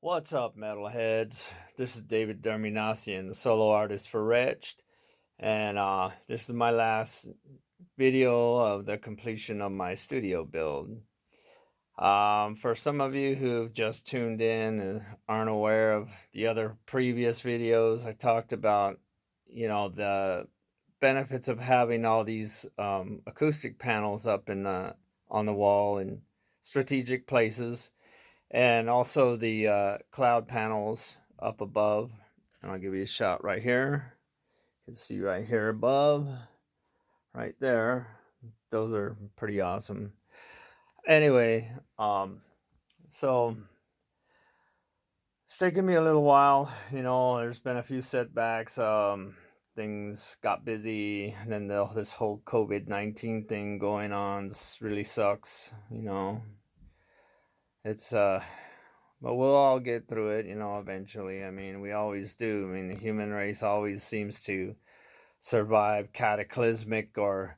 What's up, metalheads? This is David DerMinasian, the solo artist for RETCHED, and this is my last video of the completion of my studio build. For some of you who've just tuned in and aren't aware of the other previous videos, I talked about, the benefits of having all these acoustic panels up in on the wall in strategic places, and also the cloud panels up above. And I'll give you a shot right here. You can see right here above, right there. Those are pretty awesome. Anyway, so it's taken me a little while. There's been a few setbacks. Things got busy, and then this whole COVID-19 thing going on really sucks. It's But we'll all get through it, eventually. I mean, we always do. I mean, the human race always seems to survive cataclysmic or,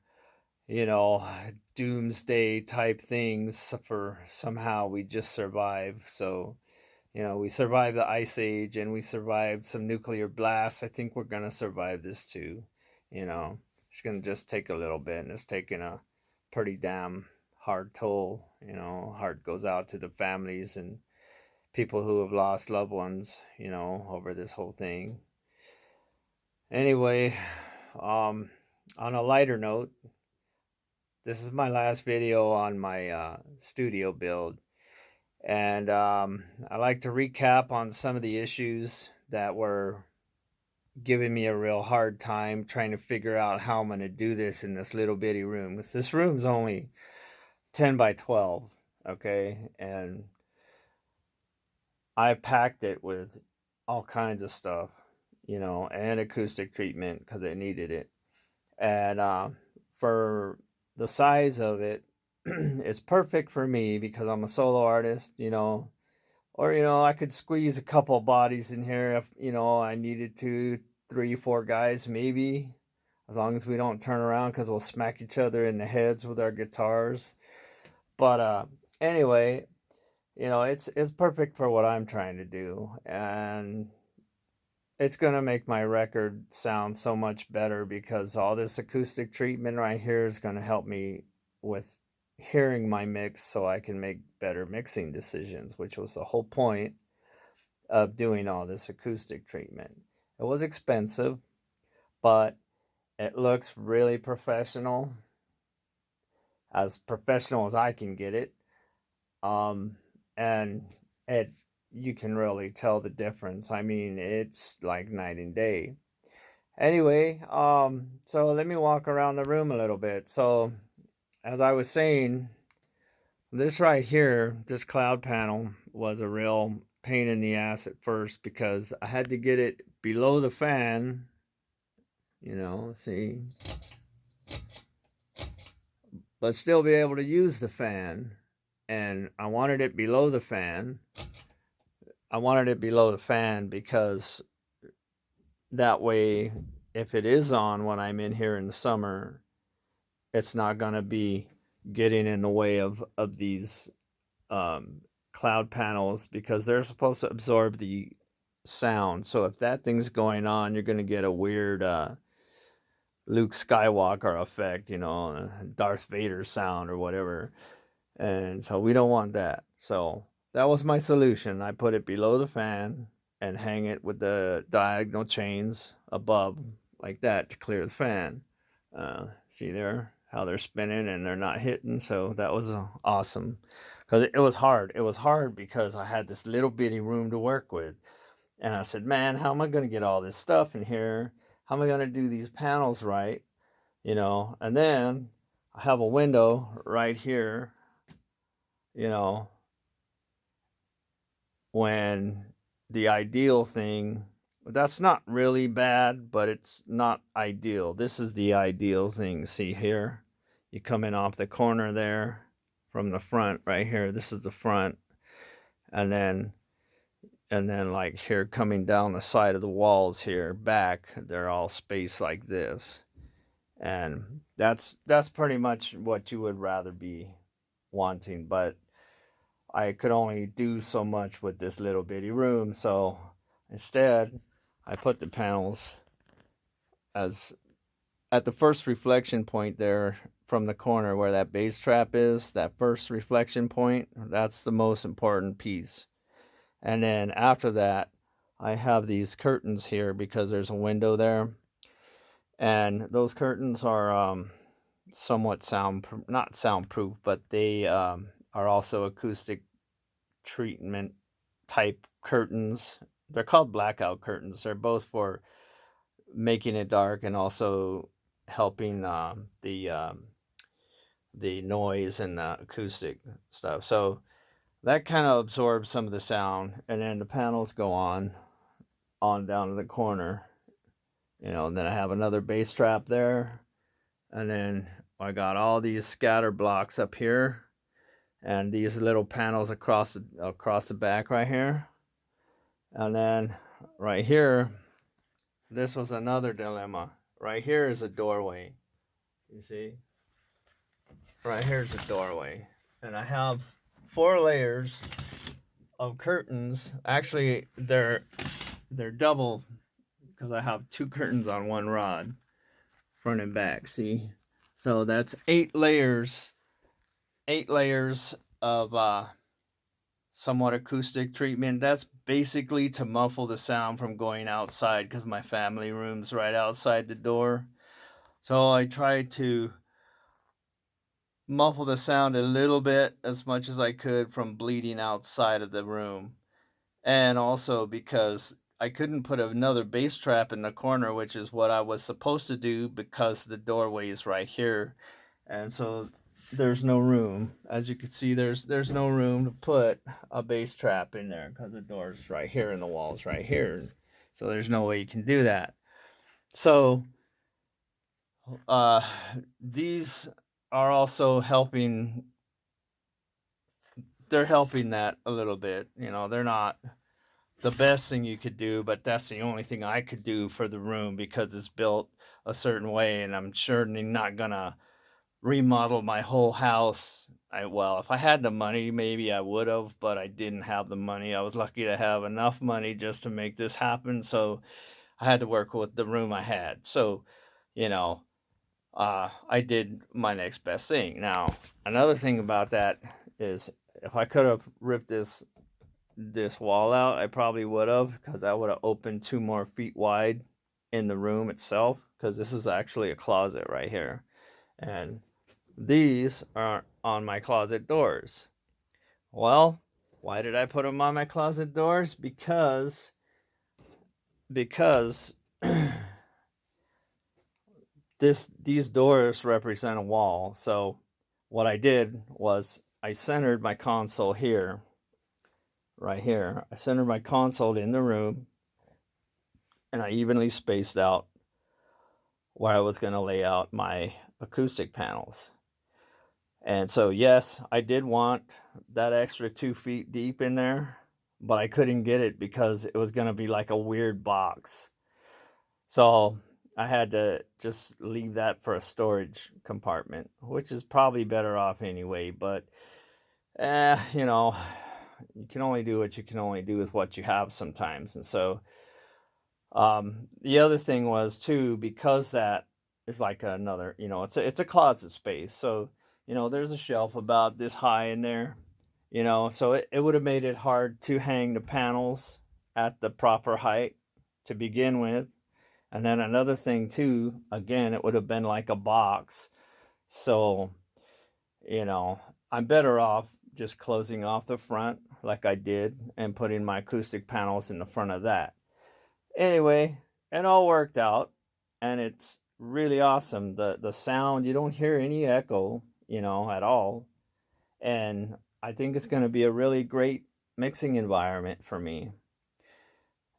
you know, doomsday type things. For somehow we just survive. So, we survived the ice age and we survived some nuclear blasts. I think we're going to survive this too. It's going to just take a little bit, and it's taking a pretty damn hard toll. Heart goes out to the families and people who have lost loved ones, over this whole thing. Anyway, on a lighter note, this is my last video on my studio build. And I like to recap on some of the issues that were giving me a real hard time trying to figure out how I'm going to do this in this little bitty room. Because this room's only 10 by 12, okay? And I packed it with all kinds of stuff, and acoustic treatment because it needed it. And for the size of it, it's perfect for me because I'm a solo artist, or, I could squeeze a couple bodies in here if, I needed to, 3, 4 guys maybe, as long as we don't turn around because we'll smack each other in the heads with our guitars. But anyway, it's perfect for what I'm trying to do, and it's going to make my record sound so much better because all this acoustic treatment right here is going to help me with hearing my mix so I can make better mixing decisions, which was the whole point of doing all this acoustic treatment. It was expensive, but it looks really professional as I can get it. And it you can really tell the difference. I mean, it's like night and day. Anyway, so let me walk around the room a little bit. So, as I was saying, this right here, this cloud panel, was a real pain in the ass at first because I had to get it below the fan, see, but still be able to use the fan. And I wanted it below the fan. Because that way, if it is on when I'm in here in the summer, it's not going to be getting in the way of these cloud panels because they're supposed to absorb the sound. So if that thing's going on, you're going to get a weird Luke Skywalker effect, Darth Vader sound or whatever. And so we don't want that. So that was my solution. I put it below the fan and hang it with the diagonal chains above like that to clear the fan. See there how they're spinning and they're not hitting. So that was awesome because it was hard. It was hard because I had this little bitty room to work with. And I said, man, how am I going to get all this stuff in here? How am I going to do these panels right? And then I have a window right here, you know, when the ideal thing, that's not really bad, but it's not ideal. This is the ideal thing. See here? You come in off the corner there from the front right here. This is the front. And then like here coming down the side of the walls here back, they're all spaced like this. And that's pretty much what you would rather be wanting. But I could only do so much with this little bitty room. So instead, I put the panels as at the first reflection point there from the corner where that bass trap is, that first reflection point, that's the most important piece. And then after that, I have these curtains here because there's a window there. And those curtains are somewhat not soundproof, but they are also acoustic treatment type curtains. They're called blackout curtains. They're both for making it dark and also helping the noise and the acoustic stuff. So that kind of absorbs some of the sound, and then the panels go on down to the corner. And then I have another bass trap there, and then I got all these scatter blocks up here, and these little panels across the back right here, and then right here, this was another dilemma. Right here is a doorway. You see, right here's a doorway, and I have 4 layers of curtains. Actually, they're double because I have 2 curtains on one rod, front and back. See, so that's 8 layers. 8 layers of somewhat acoustic treatment. That's basically to muffle the sound from going outside because my family room's right outside the door. So I try to muffle the sound a little bit as much as I could from bleeding outside of the room. And also because I couldn't put another bass trap in the corner, which is what I was supposed to do because the doorway is right here. And so there's no room. As you can see, there's no room to put a bass trap in there because the door's right here and the wall's right here. So there's no way you can do that. So these are also helping. They're helping that a little bit. They're not the best thing you could do, but that's the only thing I could do for the room because it's built a certain way, and I'm certainly not gonna remodel my whole house. If I had the money, maybe I would have, but I didn't have the money. I was lucky to have enough money just to make this happen, so I had to work with the room I had. So, you know, I did my next best thing. Now, another thing about that is if I could have ripped this wall out, I probably would have, because I would have opened 2 more feet wide in the room itself, because this is actually a closet right here. And these are on my closet doors. Well, why did I put them on my closet doors? Because these doors represent a wall. So what I did was I centered my console here, right here. I centered my console in the room, and I evenly spaced out where I was going to lay out my acoustic panels. And so, yes, I did want that extra 2 feet deep in there, but I couldn't get it because it was going to be like a weird box. So I had to just leave that for a storage compartment, which is probably better off anyway. But, you can only do what you can only do with what you have sometimes. And so the other thing was too, because that is like another, it's a closet space. So, there's a shelf about this high in there, so it would have made it hard to hang the panels at the proper height to begin with. And then another thing too, again, it would have been like a box. So, I'm better off just closing off the front like I did and putting my acoustic panels in the front of that. Anyway, it all worked out, and it's really awesome. The sound, you don't hear any echo, at all. And I think it's going to be a really great mixing environment for me.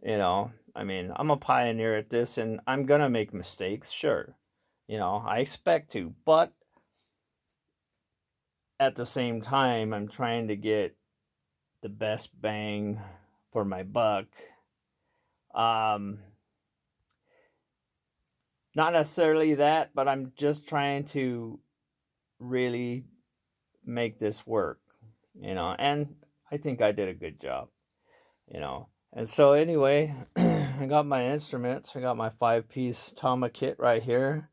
I'm a pioneer at this, and I'm going to make mistakes, sure. I expect to, but at the same time, I'm trying to get the best bang for my buck. Not necessarily that, but I'm just trying to really make this work, and I think I did a good job, you know. And so anyway, I got my instruments. I got my 5-piece Tama kit right here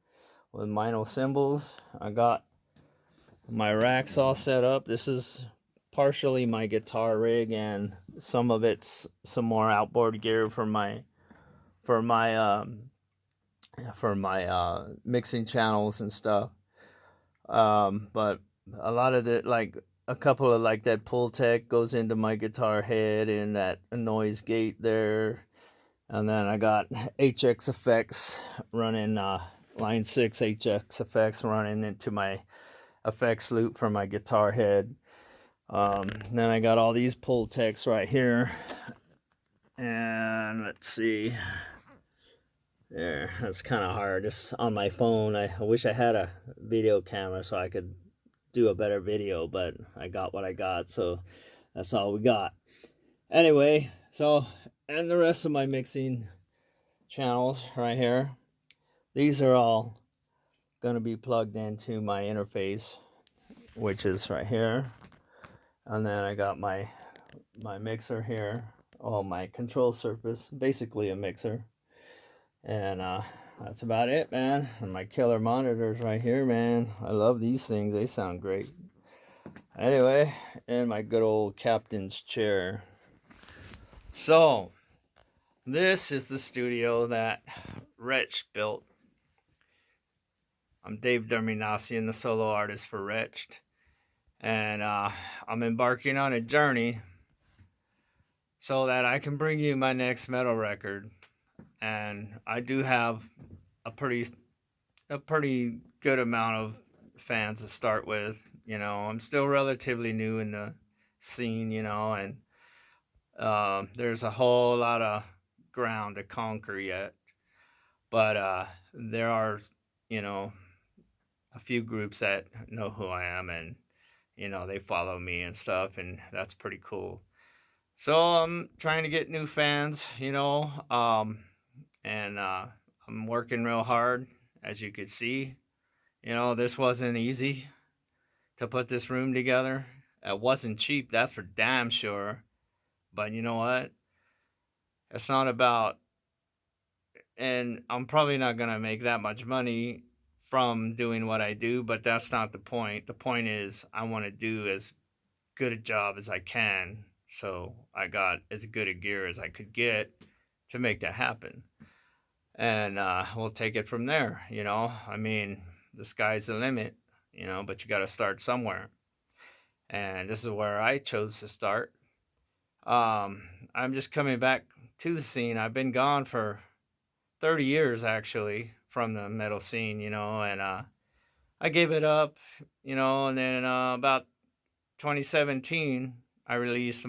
with Mino cymbals. I got my racks all set up. This is partially my guitar rig, and some of it's some more outboard gear for my for my um for my mixing channels and stuff. But a lot of it, like a couple of like that pull tech goes into my guitar head and that noise gate there. And then I got HX effects running, line 6 HX effects running into my effects loop for my guitar head. Then I got all these pull techs right here. And let's see. There, that's kind of hard. Just on my phone. I wish I had a video camera so I could do a better video, but I got what I got, so that's all we got. Anyway, so, and the rest of my mixing channels right here, these are all going to be plugged into my interface, which is right here. And then I got my mixer here, my control surface, basically a mixer. And that's about it, man. And my killer monitors right here, man. I love these things. They sound great. Anyway, and my good old captain's chair. So, this is the studio that RETCHED built. I'm David DerMinasian, the solo artist for RETCHED. And I'm embarking on a journey so that I can bring you my next metal record. And I do have a pretty good amount of fans to start with. You know, I'm still relatively new in the scene, you know, and there's a whole lot of ground to conquer yet. But there are, you know, a few groups that know who I am, and, you know, they follow me and stuff, and that's pretty cool. So I'm trying to get new fans, you know, and I'm working real hard, as you could see. You know, this wasn't easy to put this room together. It wasn't cheap, that's for damn sure. But you know what? It's not about, and I'm probably not going to make that much money from doing what I do, but that's not the point. The point is, I want to do as good a job as I can. So I got as good a gear as I could get to make that happen. And we'll take it from there, you know. I mean, the sky's the limit, you know, but you got to start somewhere. And this is where I chose to start. I'm just coming back to the scene. I've been gone for 30 years, actually, from the metal scene, you know, and I gave it up, you know, and then about 2017, I released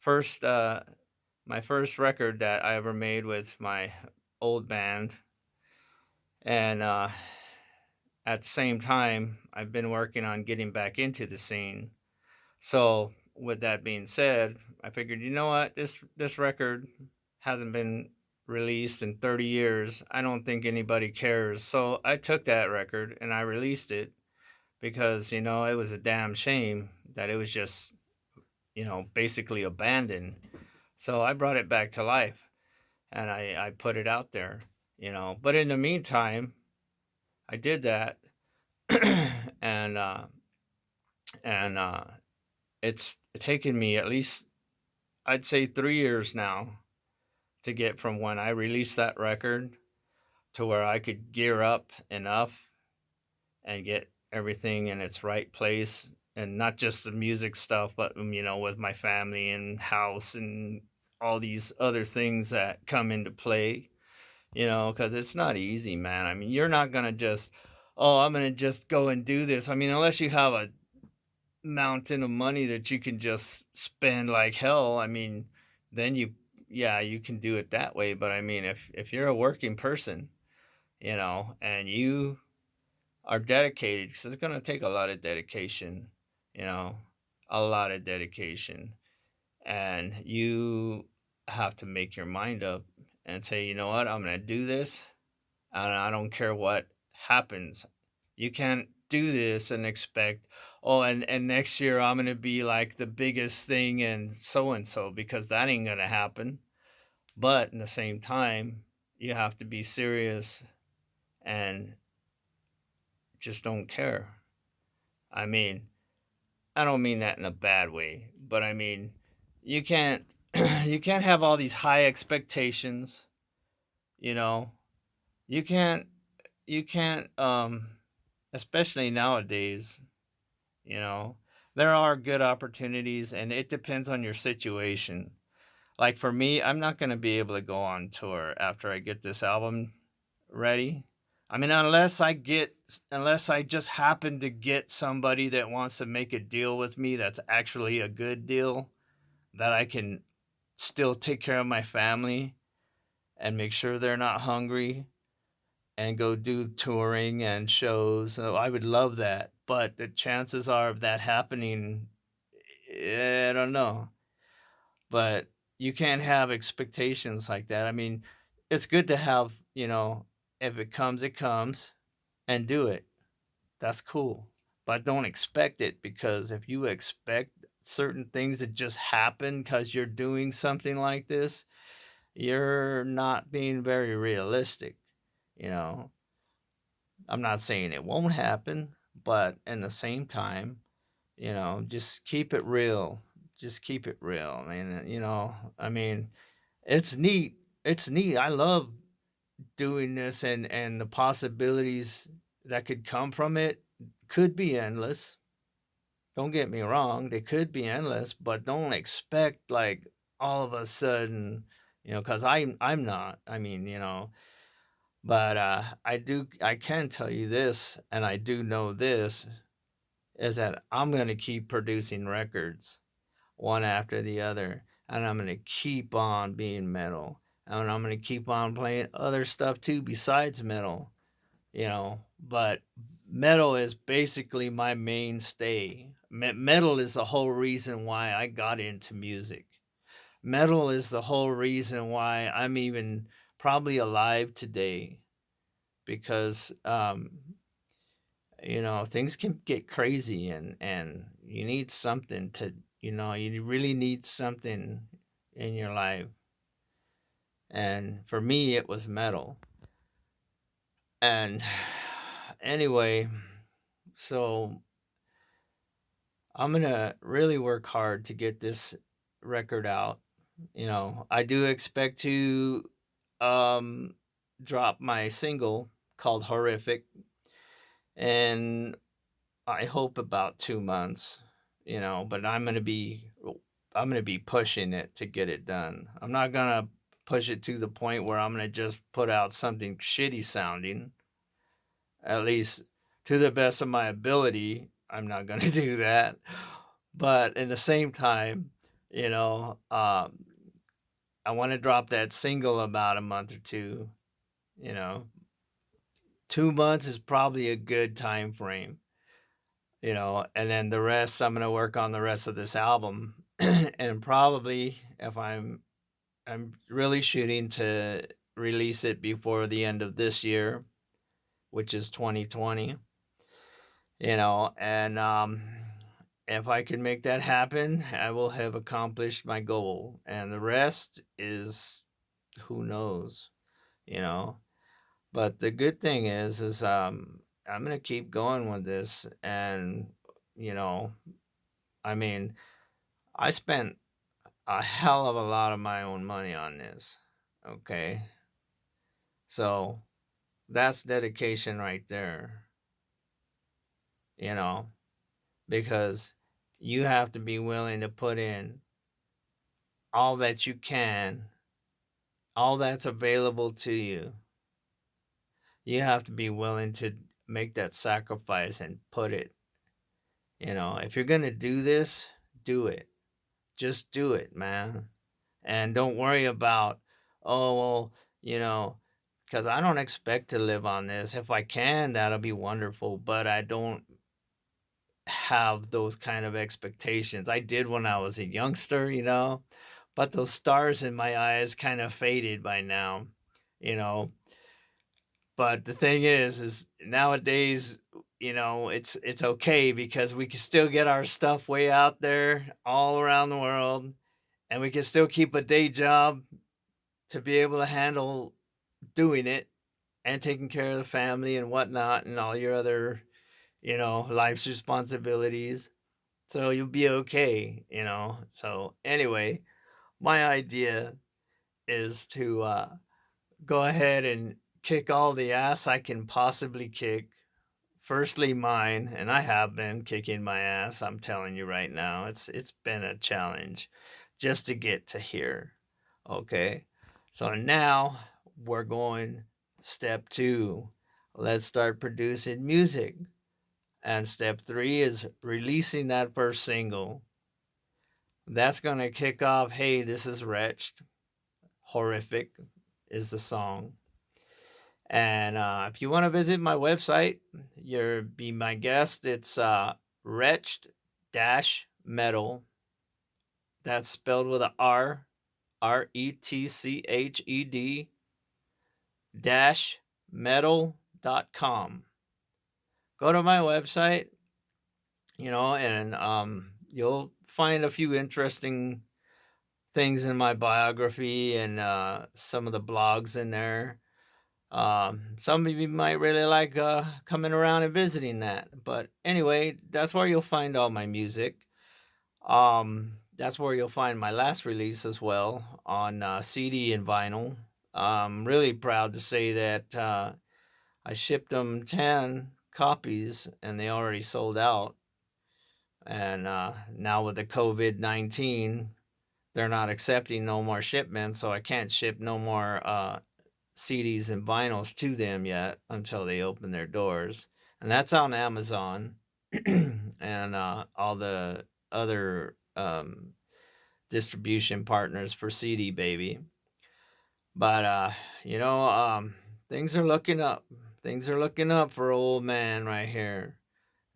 first my first record that I ever made with my old band. And at the same time, I've been working on getting back into the scene. So, with that being said, I figured, you know what, this record hasn't been released in 30 years. I don't think anybody cares. So I took that record and I released it because, you know, it was a damn shame that it was just, you know, basically abandoned. So I brought it back to life and I put it out there, you know. But in the meantime, I did that and and it's taken me at least, I'd say, 3 years now to get from when I released that record to where I could gear up enough and get everything in its right place, and not just the music stuff, but you know, with my family and house and all these other things that come into play, you know, because it's not easy, man. I mean, you're not gonna just, oh, I'm gonna just go and do this. I mean, unless you have a mountain of money that you can just spend like hell, I mean, then yeah, you can do it that way. But I mean, if you're a working person, you know, and you are dedicated, because it's going to take a lot of dedication, you know, a lot of dedication. And you have to make your mind up and say, you know what, I'm going to do this. And I don't care what happens. You can't do this and expect, oh, and next year I'm gonna be like the biggest thing and so, because that ain't gonna happen. But in the same time, you have to be serious and just don't care. I mean, I don't mean that in a bad way, but I mean, you can't you can't have all these high expectations, you know. You can't you can't especially nowadays, you know. There are good opportunities and it depends on your situation. Like for me, I'm not going to be able to go on tour after I get this album ready. I mean, unless I just happen to get somebody that wants to make a deal with me that's actually a good deal, that I can still take care of my family and make sure they're not hungry and go do touring and shows. So I would love that. But the chances are of that happening, I don't know. But you can't have expectations like that. I mean, it's good to have, if it comes, it comes, and do it. That's cool. But don't expect it, because if you expect certain things to just happen because you're doing something like this, you're not being very realistic. You know, I'm not saying it won't happen, but in the same time, just keep it real. Just keep it real. I mean, it's neat. It's neat. I love doing this, and the possibilities that could come from it could be endless. Don't get me wrong, they could be endless, but don't expect like all of a sudden, cuz I'm not. I mean, but I can tell you this, and I do know this, is that I'm going to keep producing records one after the other, and I'm going to keep on being metal. And I'm going to keep on playing other stuff too besides metal, but metal is basically my mainstay. Metal is the whole reason why I got into music. Metal is the whole reason why I'm even probably alive today, because things can get crazy, and you need something to, you really need something in your life. And for me, it was metal. And anyway, so I'm going to really work hard to get this record out. I do expect to um drop my single called Horrific, and I hope about 2 months, but I'm going to be pushing it to get it done. I'm not going to push it to the point where I'm going to just put out something shitty sounding. At least to the best of my ability, I'm not going to do that. But in the same time, you know, um, I want to drop that single about a month or two. You know, 2 months is probably a good time frame. And then the rest, I'm gonna work on the rest of this album, and probably, if I'm really shooting to release it before the end of this year, which is 2020. And if I can make that happen, I will have accomplished my goal, and the rest is who knows, you know. But the good thing is I'm gonna keep going with this, and you know, I mean, I spent a hell of a lot of my own money on this. Okay, so that's dedication right there, you know, because you have to be willing to put in all that you can, all that's available to you. You have to be willing to make that sacrifice and put it. If you're going to do this, do it. Just do it, man. And don't worry about, oh, well, because I don't expect to live on this. If I can, that'll be wonderful. But I don't have those kind of expectations. I did when I was a youngster, but those stars in my eyes kind of faded by now. you know. But the thing is nowadays, it's okay because we can still get our stuff way out there all around the world, and we can still keep a day job to be able to handle doing it and taking care of the family and whatnot and all your other, life's responsibilities. So you'll be okay. So anyway, my idea is to go ahead and kick all the ass I can possibly kick. Firstly, mine, and I have been kicking my ass. I'm telling you right now, it's been a challenge just to get to here. Okay, so now we're going step two. Let's start producing music, and step three is releasing that first single. That's gonna kick off. Hey, this is Wretched. Horrific is the song. And if you want to visit my website, you'll be my guest. It's Wretched dash Metal. That's spelled with a R, RETCHED dash metal.com. Go to my website, and you'll find a few interesting things in my biography and some of the blogs in there. Some of you might really like coming around and visiting that. But anyway, that's where you'll find all my music. That's where you'll find my last release as well on CD and vinyl. I'm really proud to say that I shipped them 10 copies and they already sold out. And now with the COVID-19, they're not accepting no more shipments, so I can't ship no more CDs and vinyls to them yet until they open their doors. And that's on Amazon and all the other distribution partners for CD Baby. But, things are looking up. Things are looking up for old man right here.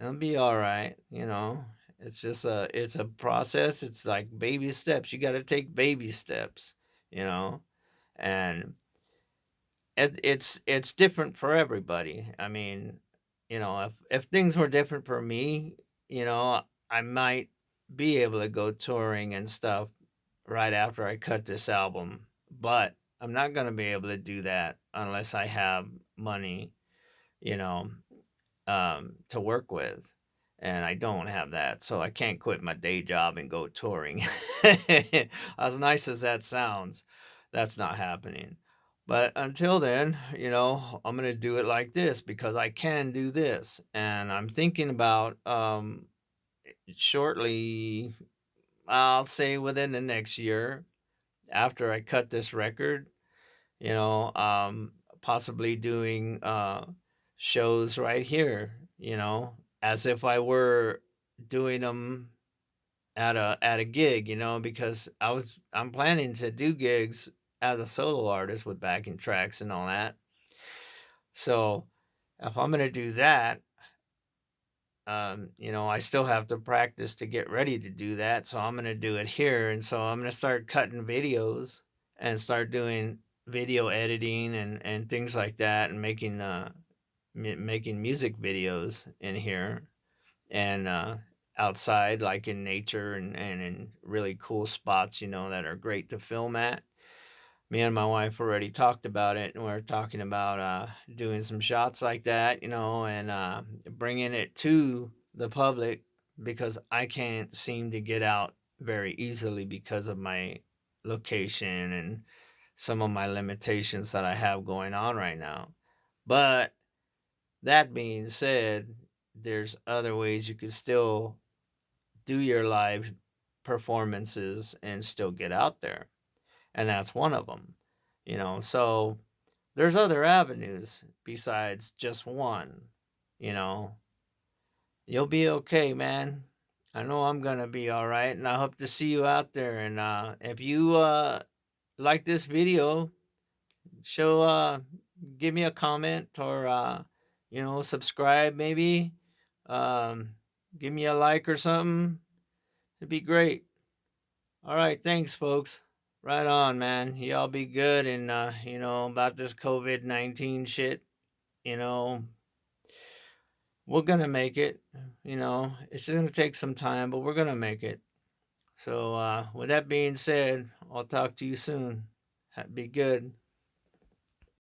It'll be all right. It's a process. It's like baby steps. You got to take baby steps, you know, and it's different for everybody. I mean, if things were different for me, I might be able to go touring and stuff right after I cut this album, but I'm not going to be able to do that unless I have money, you know, to work with. And I don't have that, so I can't quit my day job and go touring. As nice as that sounds, that's not happening. But until then, I'm going to do it like this because I can do this. And I'm thinking about shortly, I'll say within the next year, after I cut this record, possibly doing shows right here, as if I were doing them at a gig, because I'm planning to do gigs as a solo artist with backing tracks and all that. So if I'm gonna do that, I still have to practice to get ready to do that. So I'm gonna do it here, and so I'm gonna start cutting videos and start doing video editing and things like that, and making music videos in here and outside, like in nature and in really cool spots, that are great to film at. Me and my wife already talked about it, and we're talking about doing some shots like that, and bringing it to the public because I can't seem to get out very easily because of my location and some of my limitations that I have going on right now. But that being said, there's other ways you could still do your live performances and still get out there. And that's one of them. So there's other avenues besides just one. You know, you'll be okay, man. I know I'm going to be all right. And I hope to see you out there. And if you like this video, show give me a comment or subscribe maybe, um give me a like or something. It'd be great. All right, thanks folks. Right on, man. Y'all be good. And about this COVID-19 shit, you know we're going to make it. You know, it's just going to take some time, but we're going to make it. So, with that being said, I'll talk to you soon. Be good.